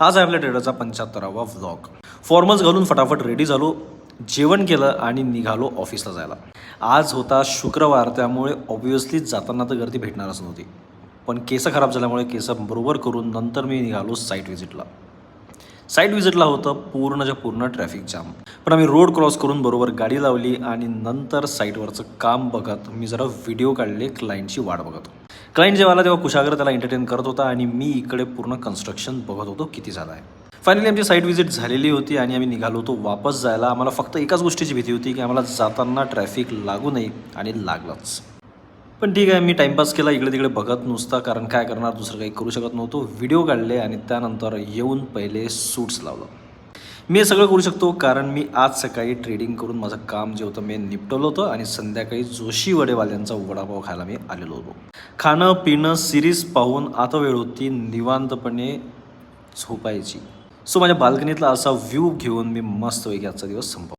आज आहे आपल्या ट्रेडरचा 75वा व्लॉग. फॉर्मल्स घालून फटाफट रेडी झालो, जेवण केलं आणि निघालो ऑफिसला जायला. आज होता शुक्रवार, त्यामुळे ऑब्व्हियसली जाताना तर गर्दी भेटणारच नव्हती. पण केस खराब झाल्यामुळे केस बरोबर करून नंतर मी निघालो साईट व्हिजिटला. साईट व्हिजिटला होतं पूर्णच्या पूर्ण ट्रॅफिक जाम. पण आम्ही रोड क्रॉस करून बरोबर गाडी लावली आणि नंतर साईटवरचं काम बघत मी जरा व्हिडिओ काढले क्लायंटची वाट बघत. क्लायंट जेव्हा आला तेव्हा कुशागर त्याला एंटरटेन करत होता आणि मी इकडे पूर्ण कन्स्ट्रक्शन बघत होतो किती झालं आहे. फायनली आमची साईट व्हिजिट झालेली होती आणि आम्ही निघालो होतो वापस जायला. आम्हाला फक्त एकाच गोष्टीची भीती होती की आम्हाला जाताना ट्रॅफिक लागू नये, आणि लागलंच. पण ठीक आहे, मी टाईमपास केला इकडे तिकडे बघत नुसता, कारण काय करणार, दुसरं काही करू शकत नव्हतो. व्हिडिओ काढले आणि त्यानंतर येऊन पहिले सूट्स लावलं. मी हे सगळं करू शकतो कारण मी आज सकाळी ट्रेडिंग करून माझं काम जे होतं मी निपटवलं होतं आणि संध्याकाळी जोशी वडेवाल्यांचा वडापाव खायला मी आलेलो होतो. खाणं पिणं सिरीज पाहून आता वेळ होती निवांतपणे झोपायची. सो माझ्या बाल्कनीतला असा व्ह्यू घेऊन मी मस्तपैकी आजचा दिवस संपवला.